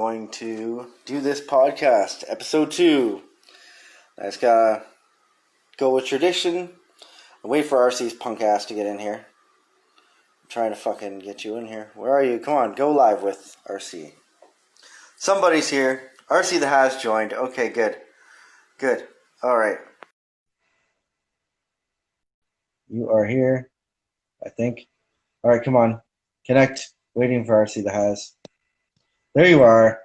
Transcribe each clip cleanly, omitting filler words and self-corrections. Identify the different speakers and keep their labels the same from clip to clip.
Speaker 1: going to do this podcast, episode 2. I just gotta go with tradition and wait for RC's punk ass to get in here. I'm trying to fucking get you in here. Where are you? Come on, go live with RC. Somebody's here. RcThaHazard joined. Okay, good. Good. Alright. You are here, I think. Alright, come on. Connect. Waiting for RcThaHazard. There you are.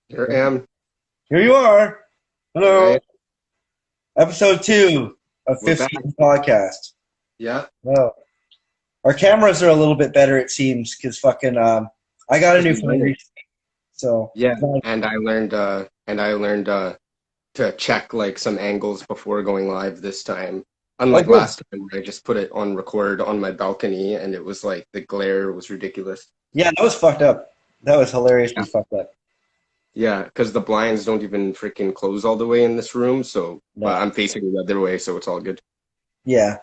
Speaker 2: Here I am.
Speaker 1: Here you are. Hello.
Speaker 2: Right.
Speaker 1: Episode 2 of
Speaker 2: We're
Speaker 1: 15 podcast.
Speaker 2: Yeah.
Speaker 1: Oh. Our cameras are a little bit better, it seems, because fucking I got a new phone recently. So
Speaker 2: yeah, and I learned to check like some angles before going live this time. Unlike last time, where I just put it on record on my balcony, and it was like the glare was ridiculous.
Speaker 1: Yeah, that was fucked up. That was hilariously fucked up.
Speaker 2: Yeah, because the blinds don't even freaking close all the way in this room, so
Speaker 1: No.
Speaker 2: I'm facing the other way, so it's all good.
Speaker 1: Yeah.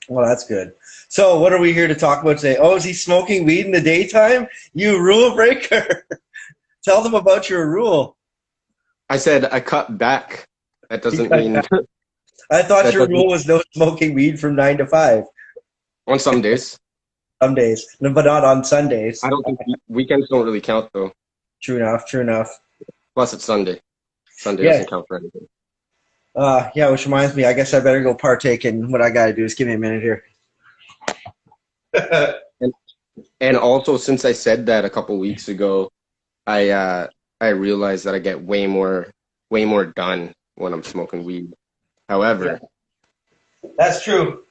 Speaker 1: Well, that's good. So, what are we here to talk about today? Oh, is he smoking weed in the daytime? You rule breaker. Tell them about your rule.
Speaker 2: I said I cut back. That doesn't mean...
Speaker 1: I thought your rule was no smoking weed from 9 to 5.
Speaker 2: On some days.
Speaker 1: Some days, but not on Sundays.
Speaker 2: I don't think weekends don't really count, though.
Speaker 1: True enough, true enough.
Speaker 2: Plus, it's Sunday. Sunday doesn't count for anything.
Speaker 1: Yeah, which reminds me, I guess I better go partake in what I got to do. Just give me a minute here.
Speaker 2: and also, since I said that a couple weeks ago, I realized that I get way more done when I'm smoking weed. However,
Speaker 1: that's true.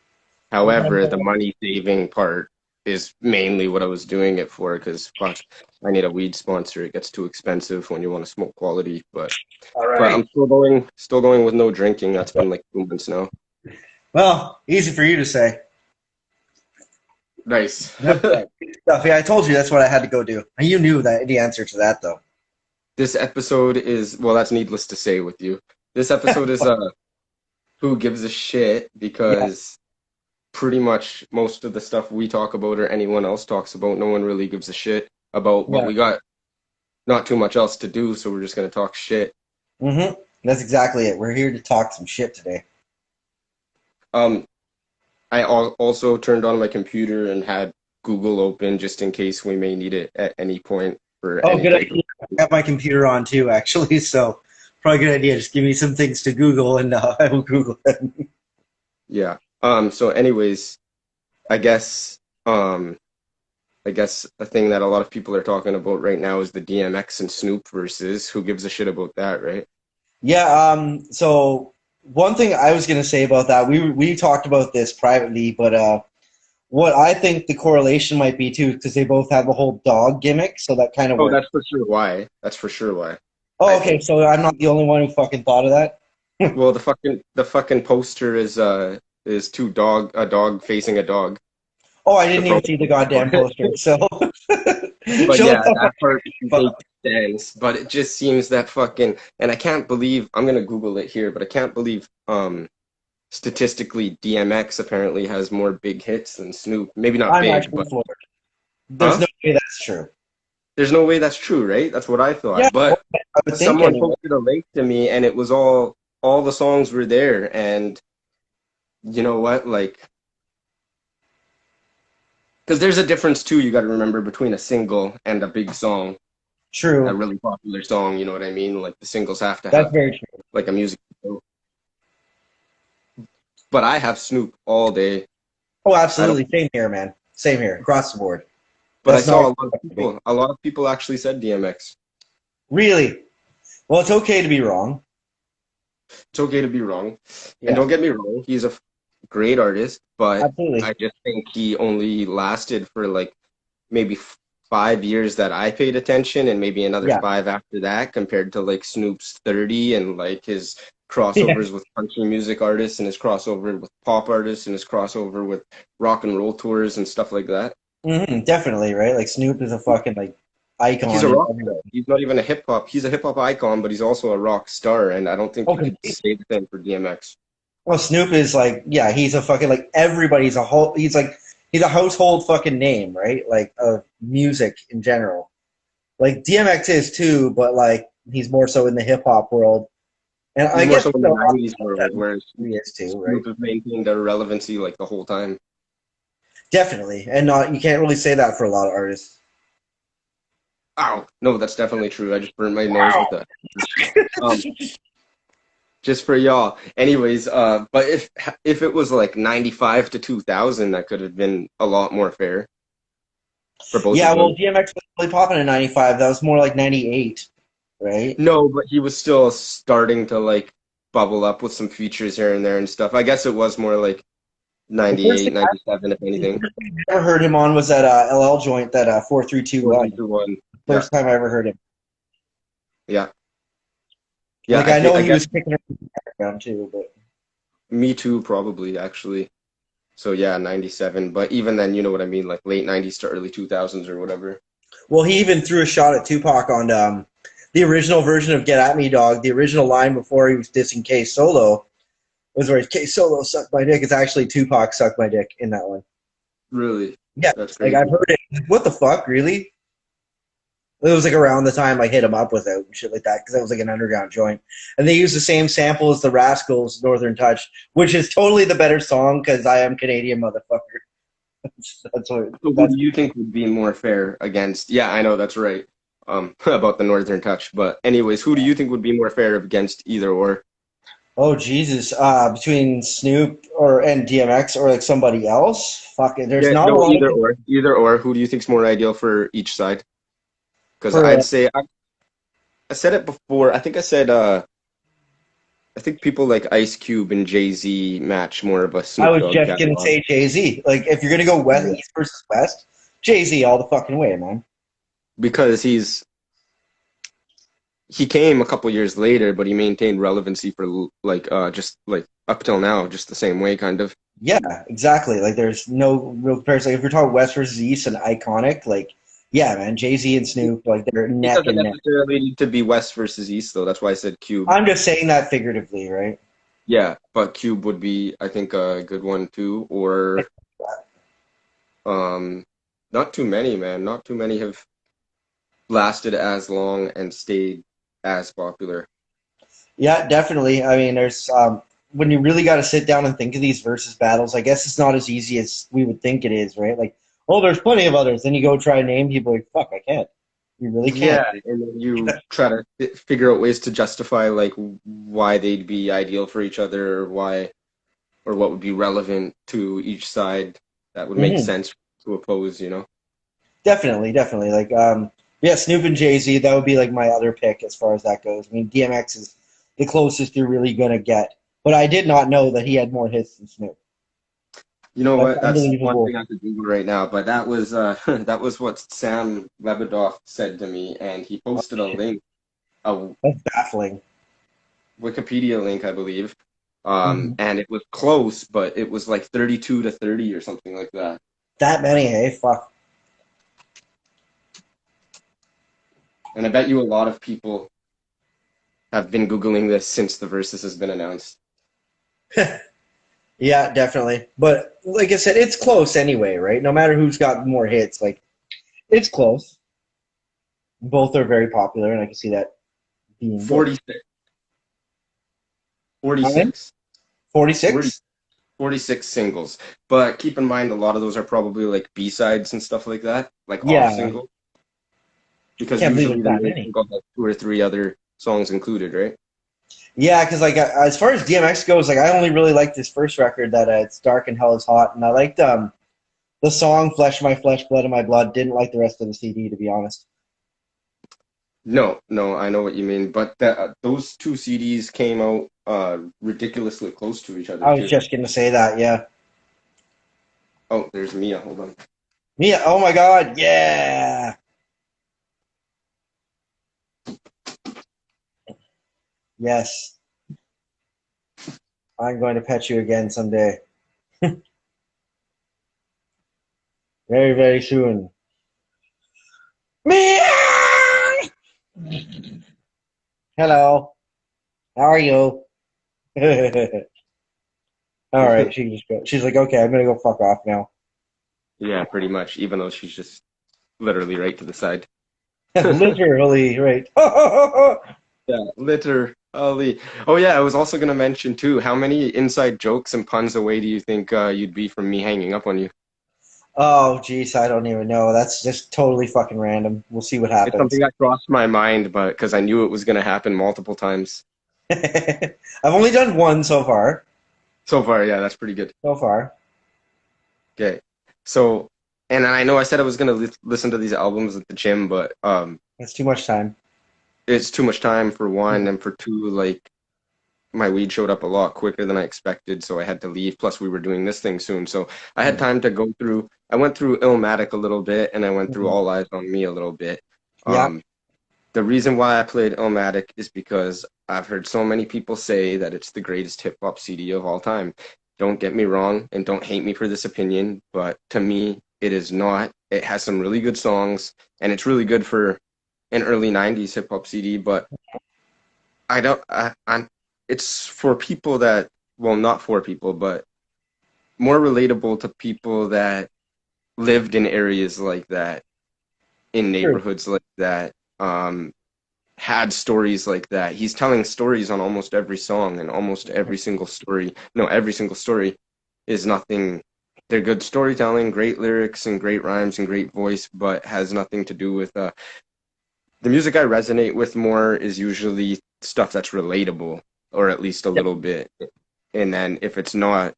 Speaker 2: However, the money saving part is mainly what I was doing it for, because fuck, I need a weed sponsor. It gets too expensive when you want to smoke quality. But I'm still going with no drinking. That's been like 2 months now.
Speaker 1: Well, easy for you to say.
Speaker 2: Nice.
Speaker 1: Yeah, I told you that's what I had to go do. And you knew that the answer to that, though.
Speaker 2: This episode is, well, that's needless to say with you. This episode is who gives a shit, because pretty much most of the stuff we talk about or anyone else talks about, no one really gives a shit about. But we got not too much else to do, so we're just going to talk shit.
Speaker 1: Mm-hmm. That's exactly it. We're here to talk some shit today.
Speaker 2: I also turned on my computer and had Google open just in case we may need it at any point. For
Speaker 1: good idea. I got my computer on too, actually, so probably a good idea. Just give me some things to Google, and I will Google them.
Speaker 2: Yeah. So anyways, I guess a thing that a lot of people are talking about right now is the DMX and Snoop versus. Who gives a shit about that, right?
Speaker 1: Yeah, so one thing I was going to say about that, we talked about this privately, but what I think the correlation might be too, because they both have the whole dog gimmick, so that kind of works.
Speaker 2: That's for sure why. That's for sure why.
Speaker 1: Oh, okay, so I'm not the only one who fucking thought of that?
Speaker 2: Well, the fucking poster is a dog facing a dog.
Speaker 1: Oh, I didn't even see the goddamn poster, so...
Speaker 2: But yeah, that part makes sense. But it just seems that fucking... And I can't believe... I'm going to Google it here, but I can't believe statistically DMX apparently has more big hits than Snoop. Maybe not big, but...
Speaker 1: There's no way that's true.
Speaker 2: There's no way that's true, right? That's what I thought.
Speaker 1: Yeah,
Speaker 2: but someone posted a link to me, and it was all the songs were there, and you know what, like... Because there's a difference, too, you got to remember, between a single and a big song.
Speaker 1: True.
Speaker 2: A really popular song, you know what I mean? Like, the singles have to
Speaker 1: That's very true.
Speaker 2: Like, a music video. But I have Snoop all day.
Speaker 1: Oh, absolutely. Same here, man. Same here, across the board.
Speaker 2: But I saw a lot of people actually said DMX. Really?
Speaker 1: Well, it's okay to be wrong.
Speaker 2: It's okay to be wrong. Yeah. And don't get me wrong, he's a great artist, but absolutely. I just think he only lasted for like maybe 5 years that I paid attention, and maybe another 5 after that, compared to like Snoop's 30 and like his crossovers with country music artists, and his crossover with pop artists, and his crossover with rock and roll tours and stuff like that.
Speaker 1: Mm-hmm, definitely, right? Like Snoop is a fucking like icon.
Speaker 2: He's a rock star. He's not even a hip hop. He's a hip hop icon, but he's also a rock star, and I don't think you could say the same for DMX.
Speaker 1: Well, Snoop is like, he's a fucking like everybody's a whole. He's a household fucking name, right? Like of music in general.
Speaker 3: Like DMX is too, but like he's more so in the hip hop world. And
Speaker 2: He's
Speaker 3: I
Speaker 2: more
Speaker 3: guess
Speaker 2: so in the '90s world, where
Speaker 3: he is too, right?
Speaker 2: Snoop has maintained their relevancy like the whole time.
Speaker 3: Definitely, and not you can't really say that for a lot of artists.
Speaker 2: Ow! No, that's definitely true. I just burned my nose
Speaker 3: Wow.
Speaker 2: with that. Um, just for y'all. Anyways, but if it was like 95 to 2000, that could have been a lot more fair for both
Speaker 3: Yeah,
Speaker 2: of
Speaker 3: well,
Speaker 2: them.
Speaker 3: DMX was really popping in '95. That was more like '98, right?
Speaker 2: No, but he was still starting to like bubble up with some features here and there and stuff. I guess it was more like
Speaker 3: The first
Speaker 2: 98,
Speaker 3: thing
Speaker 2: 97, if anything.
Speaker 3: I ever heard him on was that LL joint, that 4321.
Speaker 2: 4, 3, 2, 1. Yeah,
Speaker 3: First time I ever heard him.
Speaker 2: yeah, yeah.
Speaker 3: Like
Speaker 2: I
Speaker 3: I
Speaker 2: think
Speaker 3: know
Speaker 2: I
Speaker 3: he
Speaker 2: guess
Speaker 3: was kicking around in the background too, but
Speaker 2: me too, probably actually. So yeah, 97. But even then, you know what I mean, like late 90s to early 2000s or whatever.
Speaker 3: well, he even threw a shot at Tupac on the original version of "Get at Me, Dog." The original line before he was dissing K Solo was where K Solo sucked my dick. It's actually Tupac sucked my dick in that one.
Speaker 2: Really,
Speaker 3: Yeah,
Speaker 2: that's
Speaker 3: like
Speaker 2: crazy.
Speaker 3: I've heard it. Like, what the fuck, really? It was like around the time I hit him up with it and shit like that because it was like an underground joint, and they used the same sample as the Rascals' "Northern Touch," which is totally the better song because I am Canadian, motherfucker. That's what.
Speaker 2: So who
Speaker 3: That's
Speaker 2: do you think would be more fair against? Yeah, I know that's right. About the Northern Touch, but anyways, who do you think would be more fair against either or?
Speaker 3: oh Jesus. Between Snoop or and DMX or like somebody else. Fuck it. There's
Speaker 2: Yeah,
Speaker 3: not a
Speaker 2: no,
Speaker 3: lot of
Speaker 2: either or. Who do you think's more ideal for each side? Because
Speaker 3: for.
Speaker 2: I'd say I said it before. I think I said I think people like Ice Cube and Jay-Z match more of a
Speaker 3: I
Speaker 2: Snoop
Speaker 3: was
Speaker 2: Dogg
Speaker 3: just gonna
Speaker 2: catalog.
Speaker 3: say Jay Z. Like if you're gonna go West
Speaker 2: Yeah.
Speaker 3: East versus West, Jay Z all the fucking way, man.
Speaker 2: Because he came a couple years later, but he maintained relevancy for like just like up till now, just the same way, kind of.
Speaker 3: Yeah, exactly. Like there's no real comparison. Like, if you're talking West versus East and iconic, like yeah, man, Jay Z and Snoop, like they're
Speaker 2: It
Speaker 3: neck
Speaker 2: doesn't
Speaker 3: and neck.
Speaker 2: necessarily need to be West versus East, though. That's why I said Cube.
Speaker 3: I'm just saying that figuratively, right?
Speaker 2: Yeah, but Cube would be, I think, a good one too. Or um, not too many, man. Not too many have lasted as long and stayed as popular.
Speaker 3: Yeah, definitely. I mean, there's when you really got to sit down and think of these versus battles. I guess it's not as easy as we would think it is, right? Like, oh, there's plenty of others. Then you go try to name people, like, fuck, I can't. You really can't.
Speaker 2: Yeah, and then you try to figure out ways to justify like why they'd be ideal for each other, or why, or what would be relevant to each side that would make
Speaker 3: Hmm.
Speaker 2: sense to oppose, you know?
Speaker 3: Definitely, definitely. Like, yeah, Snoop and Jay Z, that would be like my other pick as far as that goes. I mean, DMX is the closest you're really gonna get, but I did not know that he had more hits than Snoop.
Speaker 2: You know
Speaker 3: That's
Speaker 2: what? That's one
Speaker 3: unbelievable.
Speaker 2: thing I could Google right now, but that was that was what Sam Lebedoff said to me, and he
Speaker 3: Oh,
Speaker 2: posted a
Speaker 3: shit.
Speaker 2: link, a
Speaker 3: That's baffling.
Speaker 2: Wikipedia link, I believe.
Speaker 3: Mhm.
Speaker 2: And it was close, but it was like 32 to 30 or something like that.
Speaker 3: That many, hey, fuck.
Speaker 2: And I bet you a lot of people have been Googling this since the Versus has been announced.
Speaker 3: Yeah, definitely. But like I said, it's close anyway, right? No matter who's got more hits, like it's close. Both are very popular, and I can see that being good.
Speaker 2: 46,
Speaker 3: How many?
Speaker 2: 46, 40,
Speaker 3: 46?
Speaker 2: 46 singles. But keep in mind, a lot of those are probably like B-sides and stuff like that, like off
Speaker 3: Yeah,
Speaker 2: singles, because
Speaker 3: can't believe
Speaker 2: usually
Speaker 3: it's
Speaker 2: the
Speaker 3: that
Speaker 2: main
Speaker 3: many.
Speaker 2: single has two or three other songs included, right?
Speaker 3: Yeah, because like as far as DMX goes, like I only really liked his first record that it's dark and hell is hot, and I liked the song "Flesh of My Flesh, Blood of My Blood." Didn't like the rest of the CD, to be honest.
Speaker 2: No, no, I know what you mean, but those two CDs came out ridiculously close to each other
Speaker 3: I was
Speaker 2: too.
Speaker 3: just gonna say that. Yeah.
Speaker 2: Oh, there's Mia. Hold on.
Speaker 3: Yeah. Oh my God. Yeah. Yes. I'm going to pet you again someday. Very, very soon. Meow! Hello. How are you? All right. She just go. She's like, okay, I'm gonna go fuck off now.
Speaker 2: Yeah, pretty much. Even though she's just literally right to the side.
Speaker 3: Literally, right.
Speaker 2: Yeah, literally. Oh yeah, I was also gonna mention too. How many inside jokes and puns away do you think you'd be from me hanging up on you?
Speaker 3: Oh, geez, I don't even know. That's just totally fucking random. We'll see what
Speaker 2: It's something
Speaker 3: happens.
Speaker 2: that crossed my mind, but because I knew it was gonna happen multiple times
Speaker 3: I've only done one so far.
Speaker 2: so far. Yeah, that's pretty good.
Speaker 3: So far.
Speaker 2: Okay, so and I know I said I was gonna listen to these albums at the gym, but
Speaker 3: That's too much time.
Speaker 2: it's too much time for one, and for two, like my weed showed up a lot quicker than I expected, so I had to leave. Plus, we were doing this thing soon, so I had time to go through. I went through Illmatic a little bit, and I went through
Speaker 3: Mhm.
Speaker 2: All Eyes on Me a little bit.
Speaker 3: Yeah.
Speaker 2: Um, the reason why I played Illmatic is because I've heard so many people say that it's the greatest hip hop CD of all time. Don't get me wrong, and don't hate me for this opinion, but to me, it is not. It has some really good songs, and it's really good for an early '90s hip hop CD, but I don't. It's for people that, well, not for people, but more relatable to people that lived in areas like that, in
Speaker 3: True.
Speaker 2: neighborhoods like that, had stories like that. He's telling stories on almost every song, and almost every single story. No, every single story is nothing. They're good storytelling, great lyrics, and great rhymes, and great voice, but has nothing to do with the music I resonate with more is usually stuff that's relatable, or at least a
Speaker 3: Yep.
Speaker 2: little bit. And then if it's not,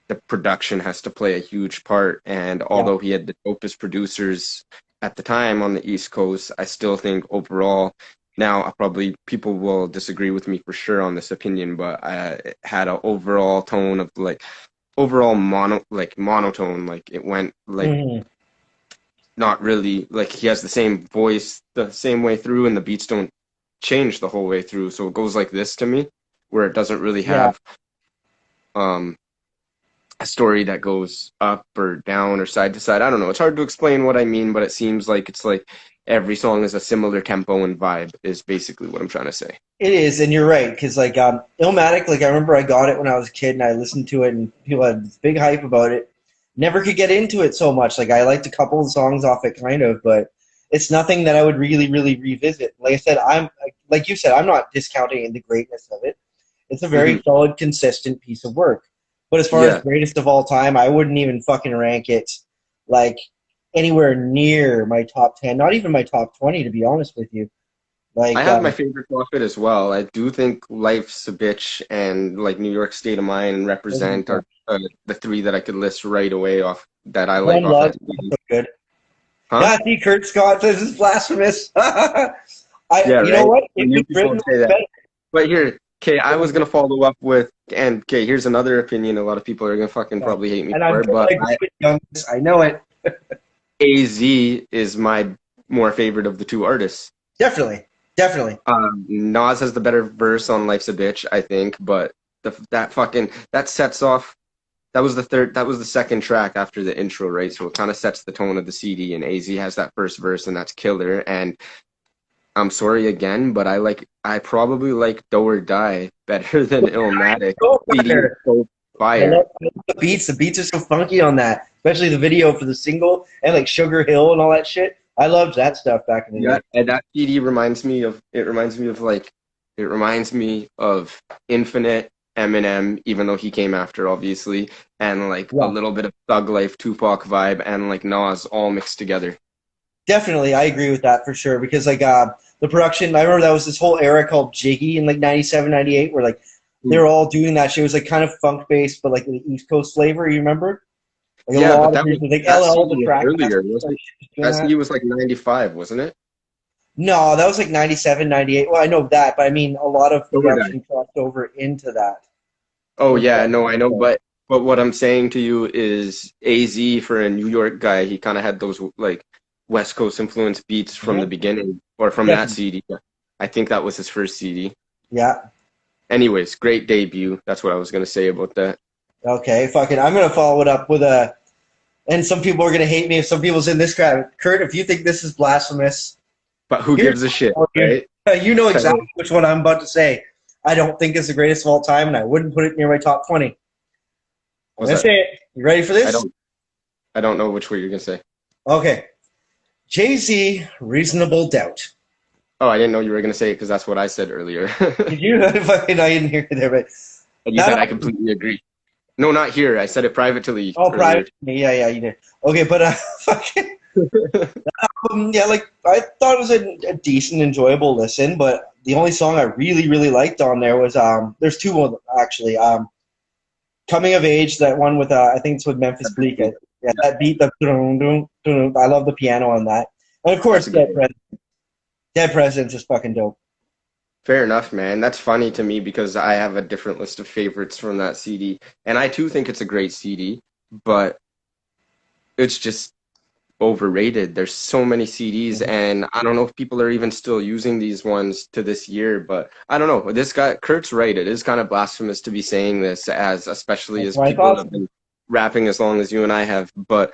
Speaker 2: the production has to play a huge part. And
Speaker 3: Yeah.
Speaker 2: although he had the dopest producers at the time on the East Coast, I still think overall, now probably people will disagree with me for sure on this opinion, but it had an overall tone of like overall monotone, like it went like
Speaker 3: Mhm.
Speaker 2: not really, like he has the same voice the same way through, and the beats don't change the whole way through, so it goes like this to me, where it doesn't really
Speaker 3: Yeah.
Speaker 2: have um a story that goes up or down or side to side. I don't know, it's hard to explain what I mean, but it seems like it's like every song is a similar tempo and vibe is basically what I'm trying to say.
Speaker 3: It is, and you're right, because like Illmatic, like I remember I got it when I was a kid and I listened to it and people had this big hype about it. Never could get into it so much. Like I liked a couple of songs off it kind of, but it's nothing that I would really, really revisit. Like I said, like you said, I'm not discounting the greatness of it. It's a
Speaker 2: Hmm.
Speaker 3: very solid, consistent piece of work. But as far as
Speaker 2: Yeah,
Speaker 3: greatest of all time, I wouldn't even fucking rank it like anywhere near my top 10, not even my top 20, to be honest with you.
Speaker 2: I
Speaker 3: Like,
Speaker 2: have my favorite off it as well. I do think Life's a Bitch and like New York State of Mind and Represent are the three that I could list right away off that I like
Speaker 3: One
Speaker 2: off
Speaker 3: Love
Speaker 2: that
Speaker 3: is
Speaker 2: CD.
Speaker 3: also good.
Speaker 2: Huh?
Speaker 3: Yeah, see, Kurt Scott says it's blasphemous.
Speaker 2: Yeah,
Speaker 3: You know
Speaker 2: right.
Speaker 3: what?
Speaker 2: When
Speaker 3: It
Speaker 2: you
Speaker 3: was
Speaker 2: people
Speaker 3: written
Speaker 2: say that.
Speaker 3: better.
Speaker 2: But here, okay, I
Speaker 3: It
Speaker 2: was
Speaker 3: was
Speaker 2: gonna follow up with, and okay, here's another opinion. A lot of people are gonna fucking
Speaker 3: written,
Speaker 2: probably hate me
Speaker 3: and I'm
Speaker 2: for,
Speaker 3: gonna
Speaker 2: but
Speaker 3: agree with you on this. I know it.
Speaker 2: AZ is my more favorite of the two artists.
Speaker 3: Definitely, definitely.
Speaker 2: Nas has the better verse on Life's a Bitch, I think, but that fucking that sets off. That was the third. That was the second track after the intro, right? So it kind of sets the tone of the CD. And AZ has that first verse, and that's killer. And I'm sorry again, but I probably like Do or Die better than Illmatic.
Speaker 3: So
Speaker 2: CD is
Speaker 3: better.
Speaker 2: so
Speaker 3: I
Speaker 2: fire.
Speaker 3: love the beats. The beats are so funky on that, especially the video for the single and like Sugar Hill and all that shit. I loved that stuff back in the
Speaker 2: Yeah,
Speaker 3: day.
Speaker 2: and that CD reminds me of it reminds me of Infinite, Eminem, even though he came after, obviously, and like a
Speaker 3: Yeah,
Speaker 2: little bit of Thug Life, Tupac vibe, and like Nas all mixed together.
Speaker 3: definitely. I agree with that for sure because like the production. I remember that was this whole era called Jiggy in like 97, 98, where like they
Speaker 2: Mm.
Speaker 3: were all doing that shit. It was like kind of funk based, but like the East Coast flavor. You remember? Like a
Speaker 2: Yeah,
Speaker 3: lot
Speaker 2: but
Speaker 3: of people, like LL, the
Speaker 2: CD was
Speaker 3: track master,
Speaker 2: earlier,
Speaker 3: like,
Speaker 2: wasn't it?
Speaker 3: doing
Speaker 2: That
Speaker 3: that.
Speaker 2: CD was like 95, wasn't it?
Speaker 3: No, that was like 97, 98. Well, I know that, but I mean, a lot of
Speaker 2: Or would I?
Speaker 3: production crossed over into that.
Speaker 2: Oh
Speaker 3: Into
Speaker 2: yeah,
Speaker 3: that
Speaker 2: no, I know,
Speaker 3: stuff.
Speaker 2: but what I'm saying to you is AZ for a New York guy, he kind of had those like West Coast influence beats from the
Speaker 3: Mhm.
Speaker 2: beginning or from that
Speaker 3: Definitely.
Speaker 2: CD. I think that was his first CD.
Speaker 3: Yeah.
Speaker 2: Anyways, great debut. That's what I was gonna say about that.
Speaker 3: Okay. Fuck it. I'm gonna follow it up with a. And some people are gonna hate me if some people's in this crowd. Kurt, if you think this is blasphemous,
Speaker 2: But who
Speaker 3: here's
Speaker 2: gives a shit,
Speaker 3: for you.
Speaker 2: right?
Speaker 3: You know
Speaker 2: Tell
Speaker 3: exactly
Speaker 2: me.
Speaker 3: which one I'm about to say. I don't think it's the greatest of all time, and I wouldn't put it near my top 20. I'm
Speaker 2: What's
Speaker 3: gonna
Speaker 2: that?
Speaker 3: say it. You ready for
Speaker 2: I
Speaker 3: this?
Speaker 2: don't I don't know which way you're gonna say.
Speaker 3: Okay. Jay-Z, Reasonable Doubt.
Speaker 2: Oh, I didn't know you were going to say it because that's what I said earlier.
Speaker 3: Did you? Fucking, I didn't hear you there, but
Speaker 2: And you
Speaker 3: that
Speaker 2: said I completely agree. No, not here. I said it privately
Speaker 3: oh,
Speaker 2: earlier.
Speaker 3: private. Yeah, you did. Okay, but fucking yeah, like I thought it was a decent, enjoyable listen. But the only song I really liked on there was there's two of them actually. Coming of Age, that one with I think it's with Memphis Bleak. Yeah, that beat, the dun, dun, dun, I love the piano on that, and of course, Dead Presidents is fucking dope.
Speaker 2: Fair enough, man. That's funny to me because I have a different list of favorites from that CD, and I too think it's a great CD, but it's just overrated. There's so many CDs, and I don't know if people are even still using these ones to this year, but I don't know. This guy, Kurt's right. It is kind of blasphemous to be saying this, especially as people have been rapping as long as you and I have, but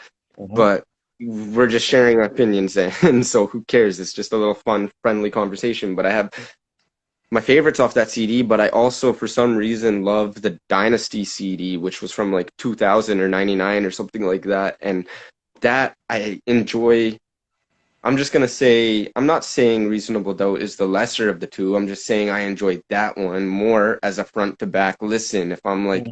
Speaker 2: we're just sharing our opinions, and so who cares? It's just a little fun, friendly conversation. But I have my favorites off that CD, but I also, for some reason, love the Dynasty CD, which was from like 2000 or 99 or something like that, and that I enjoy. I'm just gonna say, I'm not saying Reasonable Doubt is the lesser of the two. I'm just saying I enjoy that one more as a front to back listen. If I'm like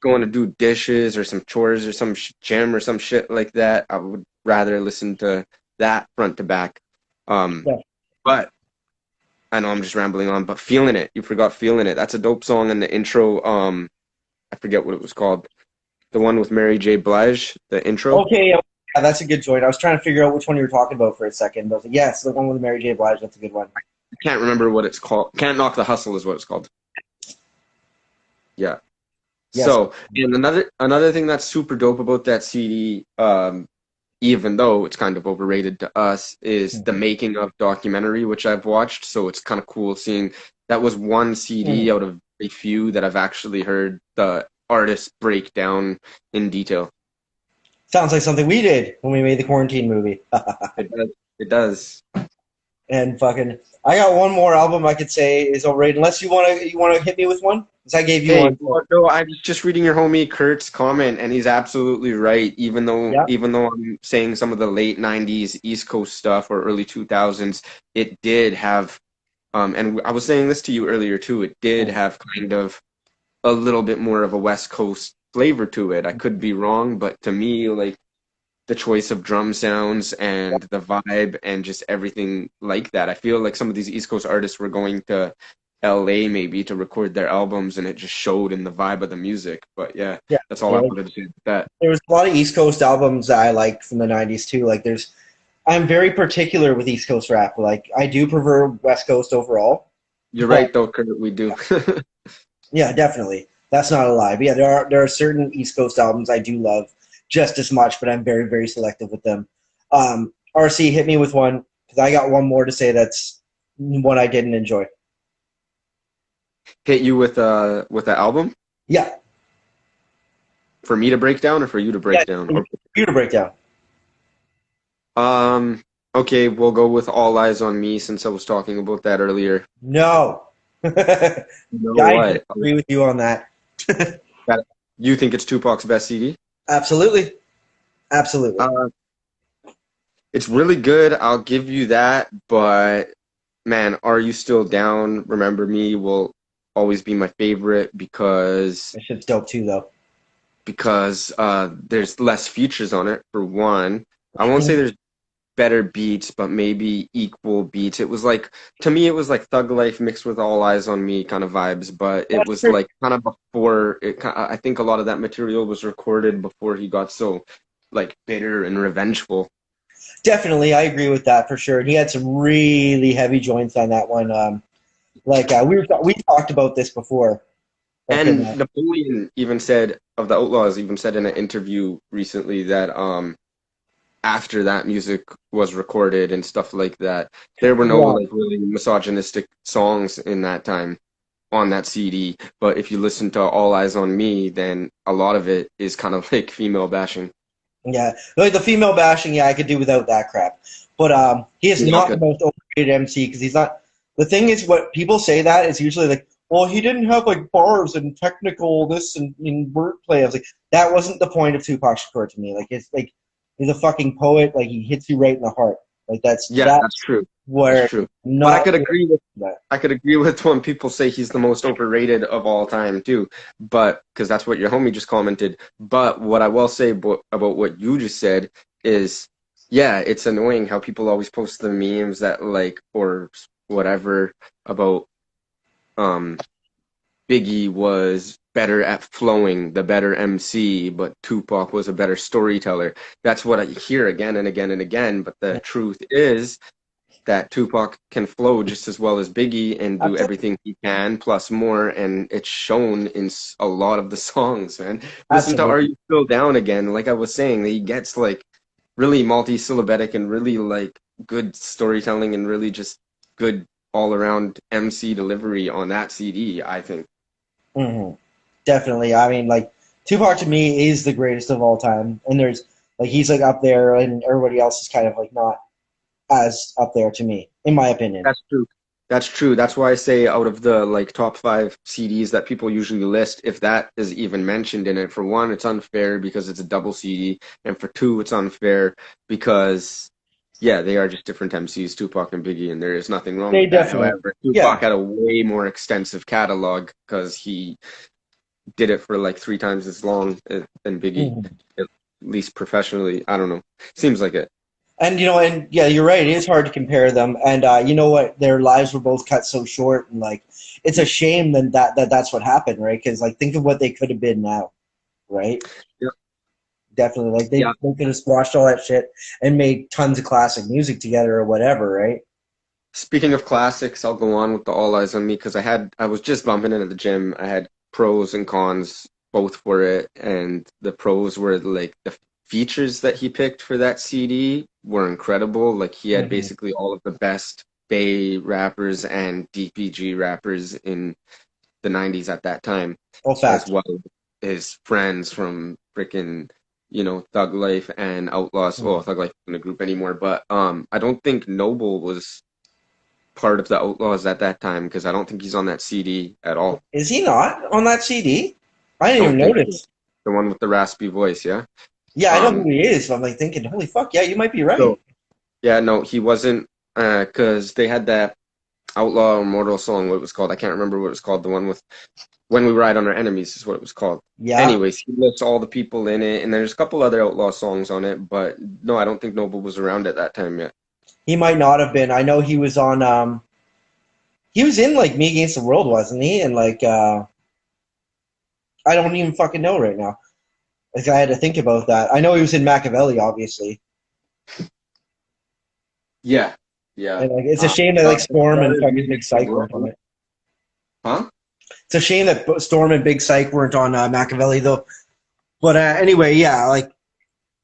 Speaker 2: going to do dishes or some chores or some gym or some shit like that, I would rather listen to that front to back. But I know I'm just rambling on, but Feeling It, you forgot Feeling It. That's a dope song in the intro. I forget what it was called. The one with Mary J. Blige, the intro.
Speaker 3: Okay, yeah, that's a good joint. I was trying to figure out which one you were talking about for a second. I was like, yes, the one with Mary J. Blige, that's a good one.
Speaker 2: I can't remember what it's called. Can't Knock the Hustle is what it's called. Yeah. Yes. So, and another thing that's super dope about that CD, even though it's kind of overrated to us, is the making of documentary, which I've watched. So it's kind of cool seeing that was one CD out of a few that I've actually heard the artist break down in detail.
Speaker 3: Sounds like something we did when we made the quarantine movie.
Speaker 2: It does.
Speaker 3: And fucking, I got one more album I could say is overrated. Unless you wanna hit me with one, because I gave you one.
Speaker 2: No, I was just reading your homie Kurt's comment, and he's absolutely right. Even though I'm saying some of the late '90s East Coast stuff or early 2000s, it did have, and I was saying this to you earlier too. It did have kind of a little bit more of a West Coast flavor to it. I could be wrong, but to me, like the choice of drum sounds and the vibe and just everything like that. I feel like some of these East Coast artists were going to LA maybe to record their albums, and it just showed in the vibe of the music. But yeah, that's all I wanted to say with that.
Speaker 3: There was a lot of East Coast albums that I liked from the 90s too. Like I'm very particular with East Coast rap. Like I do prefer West Coast overall.
Speaker 2: You're right though, Kurt, we do.
Speaker 3: Yeah, definitely. That's not a lie. But yeah, there are certain East Coast albums I do love just as much, but I'm very, very selective with them. RC, hit me with one, because I got one more to say that's one I didn't enjoy.
Speaker 2: Hit you with the album?
Speaker 3: Yeah.
Speaker 2: For me to break down or for you to break down?
Speaker 3: For you to break down.
Speaker 2: Okay, we'll go with All Eyes on Me since I was talking about that earlier.
Speaker 3: No. I agree with you on that.
Speaker 2: You think it's Tupac's best CD?
Speaker 3: Absolutely.
Speaker 2: It's really good. I'll give you that. But man, Are You Still Down? Remember Me will always be my favorite because
Speaker 3: that shit's dope too, though.
Speaker 2: Because there's less features on it. For one, I won't say there's better beats, but maybe equal beats. It was like, to me, it was like Thug Life mixed with All Eyes on Me kind of vibes, but it was like kind of before I think a lot of that material was recorded before he got so like bitter and revengeful.
Speaker 3: Definitely, I agree with that for sure. And he had some really heavy joints on that one. We talked about this before.
Speaker 2: And Napoleon even said, of the Outlaws, even said in an interview recently that after that music was recorded and stuff like that, there were no like really misogynistic songs in that time on that CD. But if you listen to All Eyes on Me, then a lot of it is kind of like female bashing.
Speaker 3: Yeah, like the female bashing, I could do without that crap. But he is not the most overrated MC because he's not. The thing is, what people say that is usually like, well, he didn't have like bars and technical this and in wordplay. I was like, that wasn't the point of Tupac Shakur to me. Like it's like he's a fucking poet. Like he hits you right in the heart. Like that's
Speaker 2: true.
Speaker 3: where
Speaker 2: That's true. But I could agree with that. I could agree with when people say he's the most overrated of all time too. But because that's what your homie just commented. But what I will say about what you just said is, yeah, it's annoying how people always post the memes that like or whatever about Biggie was better at flowing, the better MC, but Tupac was a better storyteller. That's what I hear again and again and again. But the truth is that Tupac can flow just as well as Biggie and do everything he can, plus more, and it's shown in a lot of the songs, man. Listen to Are You Still Down Again? Like I was saying, he gets like really multi-syllabic and really like good storytelling and really just good all-around MC delivery on that CD, I think.
Speaker 3: Mm-hmm. Definitely. I mean, like, Tupac to me is the greatest of all time. And there's, like, he's, like, up there, and everybody else is kind of, like, not as up there to me, in my opinion.
Speaker 2: That's true. That's true. That's why I say out of the, like, top 5 CDs that people usually list, if that is even mentioned in it, for one, it's unfair because it's a double CD. And for two, it's unfair because, yeah, they are just different MCs, Tupac and Biggie, and there is nothing wrong with that. However, Tupac had a way more extensive catalog because he did it for like 3 times as long than Biggie, at least professionally. I don't know. Seems like it.
Speaker 3: And, you know, and yeah, you're right. It is hard to compare them. And you know what? Their lives were both cut so short. And, like, it's a shame that's what happened, right? Because, like, think of what they could have been now, right?
Speaker 2: Yeah.
Speaker 3: Definitely. Like, they could have squashed all that shit and made tons of classic music together or whatever, right?
Speaker 2: Speaking of classics, I'll go on with the All Eyes on Me because I was just bumping into the gym. I had pros and cons both for it. And the pros were, like, the features that he picked for that CD were incredible. Like he had basically all of the best Bay rappers and DPG rappers in the 90s at that time. As well as his friends from freaking, you know, Thug Life and Outlaws. Well, Thug Life isn't a group anymore, but I don't think Noble was part of the Outlaws at that time because I don't think he's on that CD at all.
Speaker 3: Is he not on that CD? I didn't even notice.
Speaker 2: The one with the raspy voice, yeah?
Speaker 3: Yeah, I know who he is. So I'm like thinking, holy fuck, yeah, you might be right.
Speaker 2: So, yeah, no, he wasn't, because they had that Outlaw Immortal song, what it was called. I can't remember what it was called. The one with When We Ride on Our Enemies is what it was called.
Speaker 3: Yeah.
Speaker 2: Anyways, he lists all the people in it, and there's a couple other Outlaw songs on it, but no, I don't think Noble was around at that time yet.
Speaker 3: He might not have been. I know he was on, he was in, like, Me Against the World, wasn't he? And, like, I don't even fucking know right now. Like, I had to think about that. I know he was in Machiavelli, obviously.
Speaker 2: Yeah, yeah.
Speaker 3: And, like, it's a shame that, like, Storm and fucking Big Psych weren't on it.
Speaker 2: Huh?
Speaker 3: It's a shame that Storm and Big Psych weren't on Machiavelli, though. But anyway, yeah, like,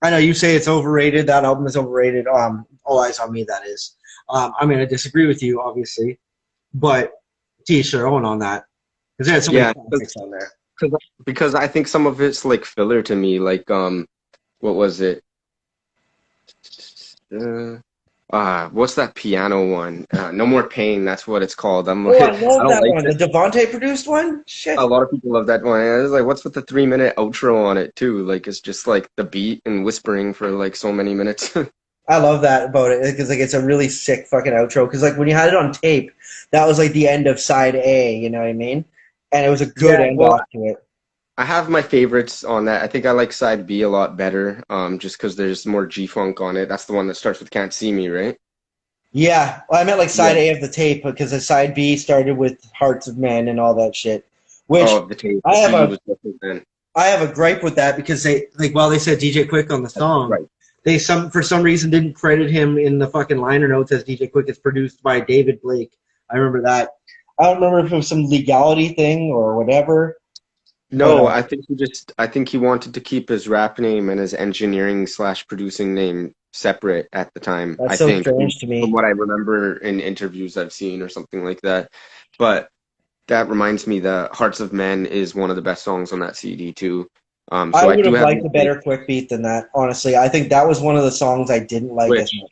Speaker 3: I know you say it's overrated. That album is overrated. All Eyes on Me, that is. I'm going to disagree with you, obviously. But T-shirt Owen on that. Because there had so many classics on there.
Speaker 2: Because I think some of it's like filler to me. Like, what was it? What's that piano one? No More Pain. That's what it's called.
Speaker 3: I love that one. The Devontae produced one? Shit.
Speaker 2: A lot of people love that one. I was like, what's with the 3-minute outro on it too? Like, it's just like the beat and whispering for like so many minutes.
Speaker 3: I love that about it because, like, it's a really sick fucking outro. Because, like, when you had it on tape, that was like the end of side A. You know what I mean? And it was a good end off to it.
Speaker 2: I have my favorites on that. I think I like side B a lot better, just because there's more G-Funk on it. That's the one that starts with Can't See Me, right?
Speaker 3: Yeah. Well, I meant like side A of the tape because the side B started with Hearts of Men and all that shit. Which
Speaker 2: the tape.
Speaker 3: I have a gripe with that because they, like, while they said DJ Quick on the song,
Speaker 2: right,
Speaker 3: they for some reason didn't credit him in the fucking liner notes as DJ Quick. It's produced by David Blake. I remember that. I don't remember if it was some legality thing or whatever.
Speaker 2: No, I think he wanted to keep his rap name and his engineering / producing name separate at the time.
Speaker 3: That's so strange to me.
Speaker 2: From what I remember in interviews I've seen or something like that. But that reminds me that Hearts of Men is one of the best songs on that CD too. So
Speaker 3: I would have liked a better quick beat than that, honestly. I think that was one of the songs I didn't like as much.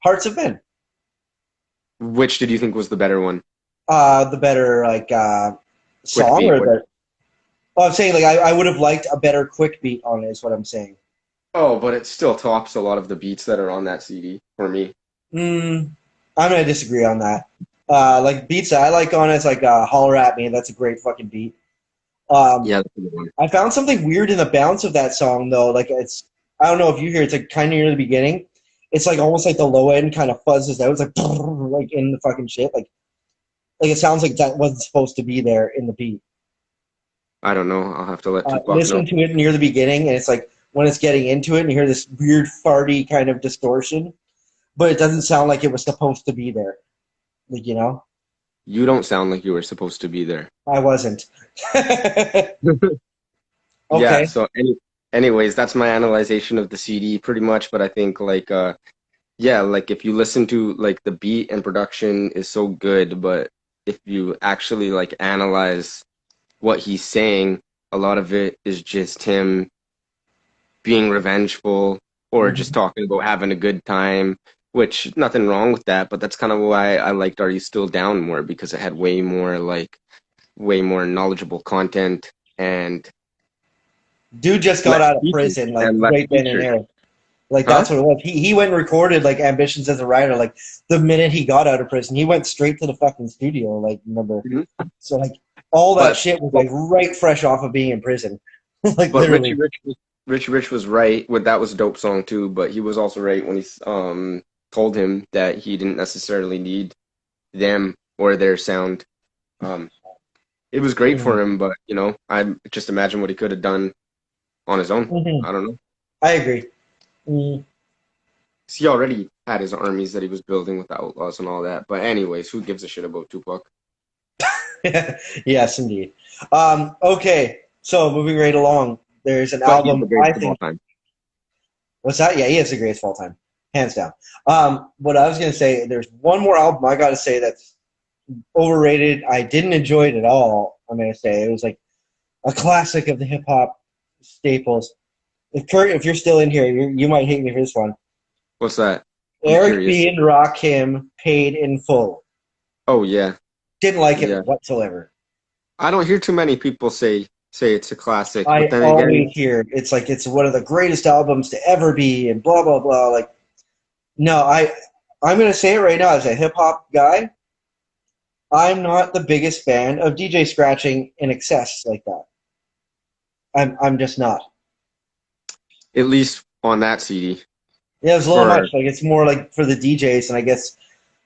Speaker 3: Hearts of Men.
Speaker 2: Which did you think was the better one?
Speaker 3: The better, like, song or the... Well, I'm saying, like, I would have liked a better quick beat on it is what I'm saying.
Speaker 2: Oh, but it still tops a lot of the beats that are on that CD for me.
Speaker 3: I'm gonna disagree on that. Like beats that I like on it's like "Holler at Me." That's a great fucking beat.
Speaker 2: Yeah, that's a good one.
Speaker 3: I found something weird in the bounce of that song though. Like it's I don't know if you hear it's like kind of near the beginning. It's like almost like the low end kind of fuzzes out. It's like like in the fucking shit. Like it sounds like that wasn't supposed to be there in the beat.
Speaker 2: I don't know. I'll have to let Tupac know.
Speaker 3: Listen to it near the beginning, and it's like when it's getting into it, and you hear this weird farty kind of distortion, but it doesn't sound like it was supposed to be there. Like
Speaker 2: You don't sound like you were supposed to be there.
Speaker 3: I wasn't.
Speaker 2: Yeah,
Speaker 3: Okay.
Speaker 2: so anyways, that's my analyzation of the CD pretty much, but I think like yeah, like if you listen to like the beat and production is so good, but if you actually like analyze what he's saying, a lot of it is just him being revengeful or just talking about having a good time, which nothing wrong with that, but that's kind of why I liked Are You Still Down more because it had way more knowledgeable content and
Speaker 3: Dude just got
Speaker 2: less
Speaker 3: out of
Speaker 2: features
Speaker 3: prison, like
Speaker 2: and less
Speaker 3: right then and
Speaker 2: features.
Speaker 3: there. Like
Speaker 2: Huh?
Speaker 3: that's what it was. He went and recorded like Ambitions as a writer. Like the minute he got out of prison, he went straight to the fucking studio. Like remember,
Speaker 2: Mhm.
Speaker 3: so like all that
Speaker 2: But
Speaker 3: shit was like right fresh off of being in prison. Like
Speaker 2: but
Speaker 3: literally.
Speaker 2: Richie Rich was right. That was a dope song too. But he was also right when he told him that he didn't necessarily need them or their sound. Um, it was great
Speaker 3: Mhm.
Speaker 2: for him, but I just imagine what he could have done on his own.
Speaker 3: Mhm.
Speaker 2: I don't know.
Speaker 3: I agree. Mm.
Speaker 2: He already had his armies that he was building with the outlaws and all that. But anyways, who gives a shit about Tupac?
Speaker 3: Yes, indeed. Okay, so moving right along, there's an
Speaker 2: But he's
Speaker 3: album
Speaker 2: the
Speaker 3: I
Speaker 2: greatest of all
Speaker 3: think.
Speaker 2: time.
Speaker 3: What's that? Yeah, he is the greatest of all time, hands down. What I was gonna say, there's one more album I gotta say that's overrated. I didn't enjoy it at all. I'm gonna say it was like a classic of the hip hop staples. If Kurt, if you're still in here, you might hate me for this one.
Speaker 2: What's that? I'm
Speaker 3: Eric
Speaker 2: curious.
Speaker 3: B. and Rakim, Paid in Full.
Speaker 2: Oh yeah,
Speaker 3: Didn't like
Speaker 2: yeah.
Speaker 3: it whatsoever.
Speaker 2: I don't hear too many people say it's a classic, but
Speaker 3: I
Speaker 2: then again,
Speaker 3: always hear it's like it's one of the greatest albums to ever be, and blah blah blah. Like, no, I'm gonna say it right now as a hip hop guy. I'm not the biggest fan of DJ scratching in excess like that. I'm just not.
Speaker 2: at least on that CD,
Speaker 3: Yeah, it was a little
Speaker 2: for
Speaker 3: much. Like it's more like for the DJs, and I guess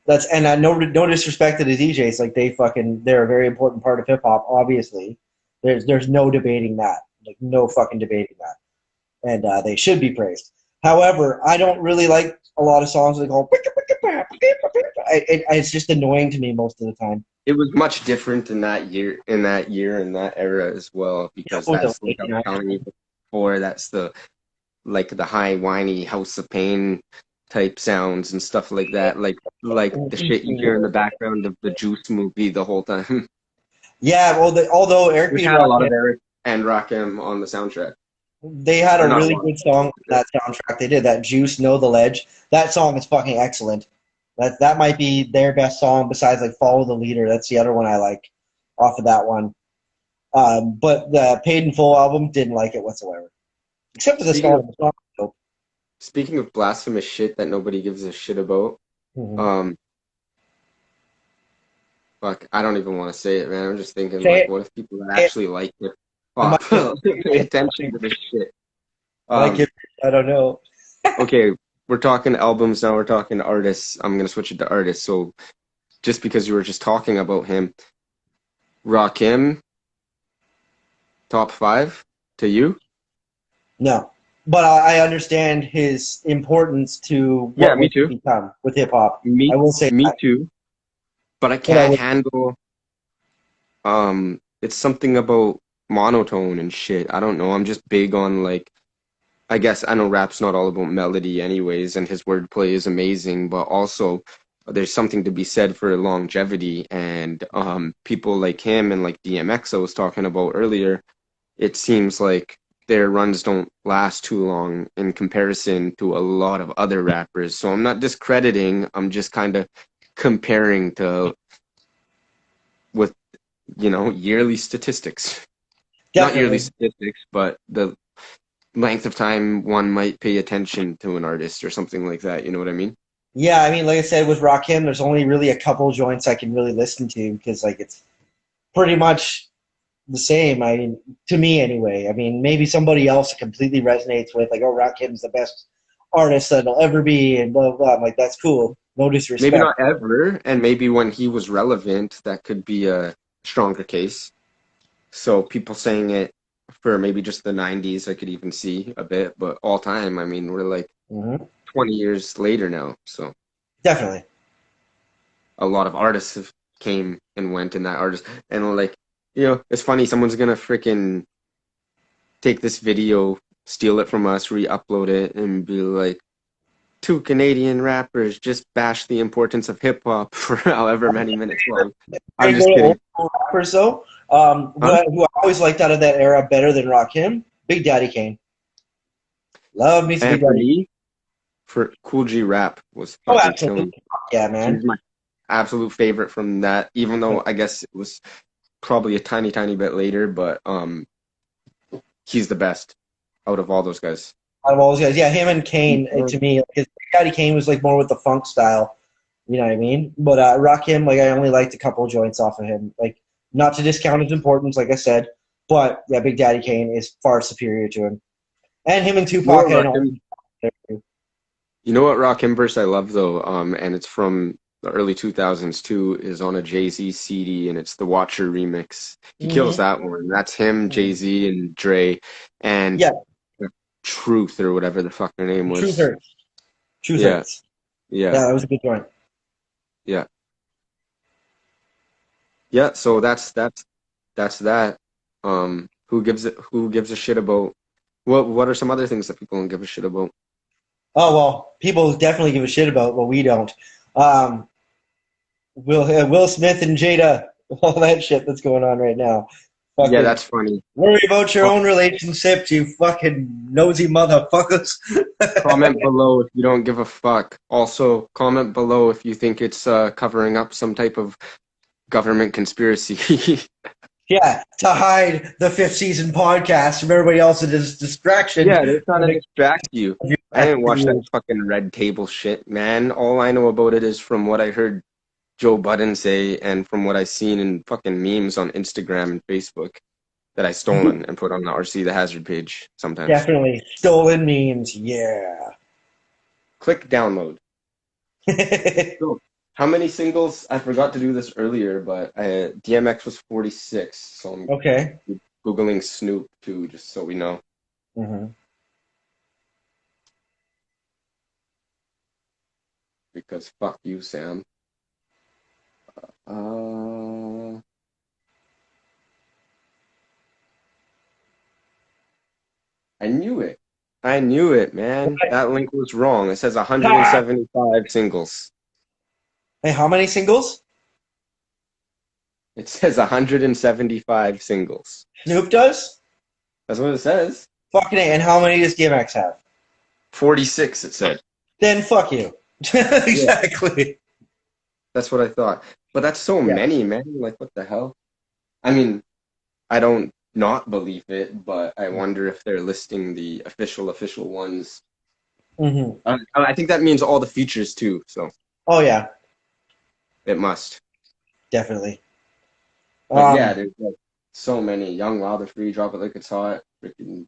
Speaker 3: that's and no disrespect to the DJs. Like they're a very important part of hip hop. Obviously, there's no debating that. Like no fucking debating that, and they should be praised. However, I don't really like a lot of songs that go. It's just annoying to me most of the time.
Speaker 2: it was much different in that that era as well, because
Speaker 3: Oh,
Speaker 2: that's like I was telling you before, that's the like the high whiny House of Pain type sounds and stuff like that, like the shit you hear in the background of the Juice movie the whole time.
Speaker 3: Yeah, well, although Eric
Speaker 2: Which
Speaker 3: B. and
Speaker 2: had a lot of
Speaker 3: Rakim,
Speaker 2: Eric and Rakim on the soundtrack.
Speaker 3: they had
Speaker 2: Or
Speaker 3: a
Speaker 2: not a
Speaker 3: really
Speaker 2: lot.
Speaker 3: good song on that soundtrack. They did that "Juice Know the Ledge." That song is fucking excellent. That might be their best song besides like "Follow the Leader." That's the other one I like off of that one. But the Paid in Full album didn't like it whatsoever, except for the
Speaker 2: Speaking of
Speaker 3: song. The song
Speaker 2: speaking of blasphemous shit that nobody gives a shit about,
Speaker 3: mm-hmm.
Speaker 2: um, fuck, I don't even want to say it, man. I'm just thinking,
Speaker 3: Say
Speaker 2: like,
Speaker 3: it.
Speaker 2: what if people that
Speaker 3: Say it.
Speaker 2: actually like hip
Speaker 3: I might
Speaker 2: hop
Speaker 3: give,
Speaker 2: pay attention to this shit?
Speaker 3: might
Speaker 2: Um,
Speaker 3: give, I don't know.
Speaker 2: okay, we're talking albums now. We're talking artists. I'm gonna switch it to artists. So just because you were just talking about him, Rakim, top five to you?
Speaker 3: No, but I understand his importance to
Speaker 2: Yeah,
Speaker 3: what
Speaker 2: me
Speaker 3: would
Speaker 2: too.
Speaker 3: become with hip hop.
Speaker 2: Me,
Speaker 3: I will say
Speaker 2: me
Speaker 3: that.
Speaker 2: too. But I
Speaker 3: But I
Speaker 2: can't
Speaker 3: would,
Speaker 2: handle. It's something about monotone and shit. I don't know. I'm just big on like. I guess I know rap's not all about melody, anyways, and his wordplay is amazing. But also, there's something to be said for longevity, and people like him and like DMX I was talking about earlier. It seems like their runs don't last too long in comparison to a lot of other rappers. So I'm not discrediting. I'm just kind of comparing to with yearly statistics. Not yearly
Speaker 3: definitely.
Speaker 2: statistics, but the length of time one might pay attention to an artist or something like that. You know what I mean?
Speaker 3: Yeah, I mean, like I said, with Rakim, there's only really a couple joints I can really listen to because, like, it's pretty much the same. I mean, to me anyway. I mean, maybe somebody else completely resonates with, like, oh, Rakim's the best artist that'll ever be, and blah, blah, blah. I'm like, that's cool. No
Speaker 2: Maybe
Speaker 3: disrespect.
Speaker 2: not ever, and maybe when he was relevant, that could be a stronger case. So people saying it for maybe just the 90s, I could even see a bit, but all time, I mean, we're like
Speaker 3: Hmm.
Speaker 2: 20 years later now. So
Speaker 3: Definitely.
Speaker 2: a lot of artists have came and went in that artist. And like, it's funny, someone's gonna freaking take this video, steal it from us, re-upload it, and be like, two Canadian rappers just bash the importance of hip hop for however many minutes long. I'm
Speaker 3: Hey, go
Speaker 2: just
Speaker 3: to old
Speaker 2: kidding.
Speaker 3: school rappers, though.
Speaker 2: Huh?
Speaker 3: Who I always liked out of that era better than Rakim? Big Daddy Kane. Love me some
Speaker 2: And
Speaker 3: Big
Speaker 2: for
Speaker 3: Daddy.
Speaker 2: me, for Cool G Rap was
Speaker 3: Oh,
Speaker 2: fucking killing.
Speaker 3: absolutely. Yeah,
Speaker 2: He's
Speaker 3: man.
Speaker 2: my absolute favorite from that, even though I guess it was probably a tiny, tiny bit later, but he's the best out of all those guys.
Speaker 3: Out of all those guys, yeah, him and Kane,
Speaker 2: Or-
Speaker 3: to me, because Big Daddy Kane was like more with the funk style. You know what I mean? But Rakim, like, I only liked a couple joints off of him. Like, not to discount his importance, like I said, but yeah, Big Daddy Kane is far superior to him. And him and
Speaker 2: You know
Speaker 3: Tupac
Speaker 2: what
Speaker 3: had an
Speaker 2: Rakim?
Speaker 3: awesome.
Speaker 2: You know what Rakim verse I love though, and it's from the early 2000s too, is on a Jay-Z CD, and it's the Watcher remix. He kills
Speaker 3: Mm-hmm.
Speaker 2: that one. That's him, Jay-Z, and Dre, and
Speaker 3: Yeah,
Speaker 2: Truth or whatever the fuck their name
Speaker 3: Truth
Speaker 2: was.
Speaker 3: Hurts. Truth
Speaker 2: Yeah,
Speaker 3: Hurts.
Speaker 2: yeah,
Speaker 3: Yeah, that was a good joint.
Speaker 2: yeah, yeah. So that's that. Who gives a shit about what are some other things that people don't give a shit about?
Speaker 3: Oh well, people definitely give a shit about what we don't. Um, Will Smith and Jada, all that shit that's going on right now.
Speaker 2: Yeah,
Speaker 3: Fucking
Speaker 2: that's funny.
Speaker 3: worry about your own relationships, you fucking nosy motherfuckers.
Speaker 2: Comment below if you don't give a fuck. Also, comment below if you think it's covering up some type of government conspiracy.
Speaker 3: Yeah, to hide the fifth season podcast from everybody else it is distraction.
Speaker 2: Yeah, they're trying to distract you. I didn't watch that fucking Red Table shit, man. All I know about it is from what I heard Joe Budden say and from what I seen in fucking memes on Instagram and Facebook that I stolen and put on the RcThaHazard page sometimes.
Speaker 3: Definitely stolen memes. Yeah.
Speaker 2: Click download. So, how many singles? I forgot to do this earlier, but DMX was 46, so I'm
Speaker 3: Okay.
Speaker 2: Googling Snoop too, just so we know.
Speaker 3: Mm-hmm.
Speaker 2: Because fuck you, Sam. I knew it. I knew it, man. That link was wrong. It says 175 singles.
Speaker 3: Hey, how many singles?
Speaker 2: It says 175 singles.
Speaker 3: Snoop does?
Speaker 2: That's what it says.
Speaker 3: Fucking A. And how many does DMX have?
Speaker 2: 46, it said.
Speaker 3: Then fuck you. Exactly.
Speaker 2: That's what I thought. But that's so
Speaker 3: Yeah.
Speaker 2: many, man. Like, what the hell? I mean, I don't not believe it, but I wonder if they're listing the official ones.
Speaker 3: Mm-hmm.
Speaker 2: I think that means all the features too, so
Speaker 3: Oh, yeah.
Speaker 2: it must.
Speaker 3: Definitely.
Speaker 2: But yeah, there's like so many. Young, Wild, and Free, Drop It Like It's Hot, freaking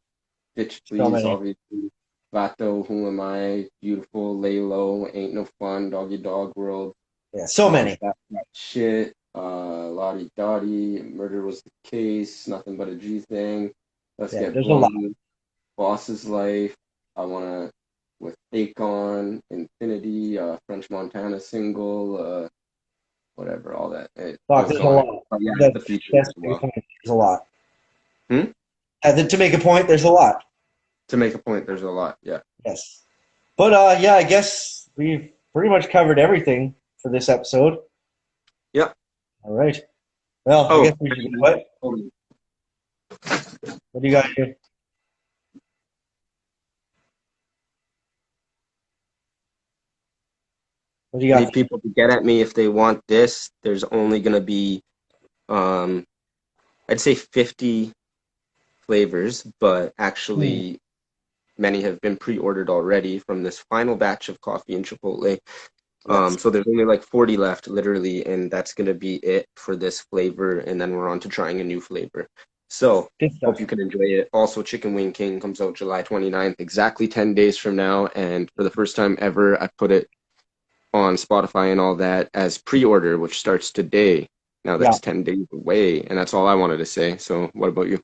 Speaker 2: Bitch
Speaker 3: So
Speaker 2: Please,
Speaker 3: many.
Speaker 2: obviously. Vato, Who Am I, Beautiful, Lay Low, Ain't No Fun, Doggy Dog World.
Speaker 3: Yeah, so many.
Speaker 2: That shit, Lottie Dottie, Murder Was the Case, Nothing But a G Thing, Let's
Speaker 3: Yeah,
Speaker 2: Get
Speaker 3: there's a lot.
Speaker 2: Blown, Boss's Life, I Wanna, with Akon, Infinity, French Montana single, whatever, all that. It
Speaker 3: Fuck,
Speaker 2: goes
Speaker 3: there's a
Speaker 2: on.
Speaker 3: lot.
Speaker 2: But yeah,
Speaker 3: That's
Speaker 2: the features
Speaker 3: that's
Speaker 2: as
Speaker 3: a good
Speaker 2: well.
Speaker 3: point. There's a lot.
Speaker 2: Hmm?
Speaker 3: To make a point, there's a lot.
Speaker 2: To make a point, there's a lot, yeah.
Speaker 3: Yes. But yeah, I guess we've pretty much covered everything for this episode.
Speaker 2: Yep.
Speaker 3: All right. Well, I guess we should what? What do you got here? What do you
Speaker 2: Need
Speaker 3: got?
Speaker 2: people to get at me if they want this. There's only gonna be I'd say 50 flavors, but actually many have been pre-ordered already from this final batch of coffee and Chipotle. So there's only like 40 left, literally, and that's gonna be it for this flavor. And then we're on to trying a new flavor. So hope you can enjoy it. Also, Chicken Wing King comes out July 29th, exactly 10 days from now. And for the first time ever, I put it on Spotify and all that as pre-order, which starts today. Now that's 10 days away, and that's all I wanted to say. So what about you?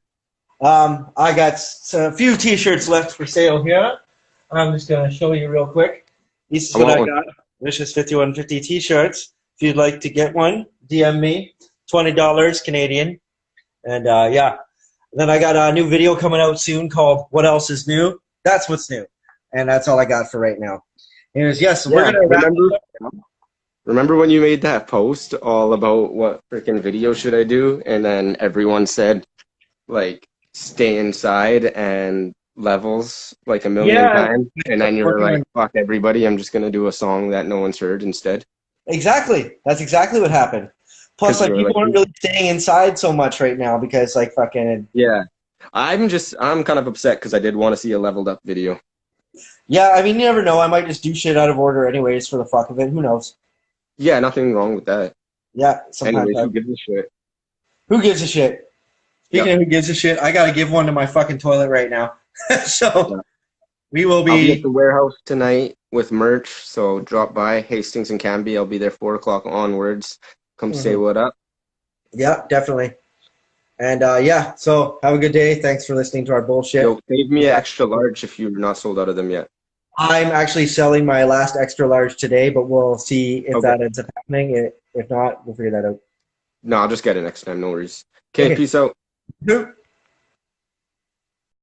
Speaker 3: I got a few T-shirts left for sale here. I'm just gonna show you real quick. This is what I got. Vicious 5150 T-shirts. If you'd like to get one, DM me. $20 Canadian. And yeah, then I got a new video coming out soon called "What Else Is New." That's what's new, and that's all I got for right now. Anyways, yes, we're gonna
Speaker 2: remember when you made that post all about what freaking video should I do, and then everyone said like stay inside and levels like a million times, and then you were like, fuck everybody, I'm just gonna do a song that no one's heard instead.
Speaker 3: Exactly. That's exactly what happened. Plus, like, people aren't really staying inside so much right now because, like, fucking...
Speaker 2: Yeah. I'm kind of upset because I did want to see a leveled up video.
Speaker 3: Yeah, I mean, you never know. I might just do shit out of order anyways for the fuck of it. Who knows?
Speaker 2: Yeah, nothing wrong with that.
Speaker 3: Yeah,
Speaker 2: sometimes. Anyways, who gives a shit?
Speaker 3: Who gives a shit? Speaking of who gives a shit, I gotta give one to my fucking toilet right now. So, we will be...
Speaker 2: I'll be at the warehouse tonight with merch, so drop by Hastings and Canby. I'll be there 4 o'clock onwards. Come say what up.
Speaker 3: Yeah, definitely. And yeah, so have a good day. Thanks for listening to our bullshit.
Speaker 2: Yo, save me an extra large if you're not sold out of them yet.
Speaker 3: I'm actually selling my last extra large today, but we'll see if that ends up happening. If not, we'll figure that out.
Speaker 2: No, I'll just get it next time. No worries. Okay, peace out.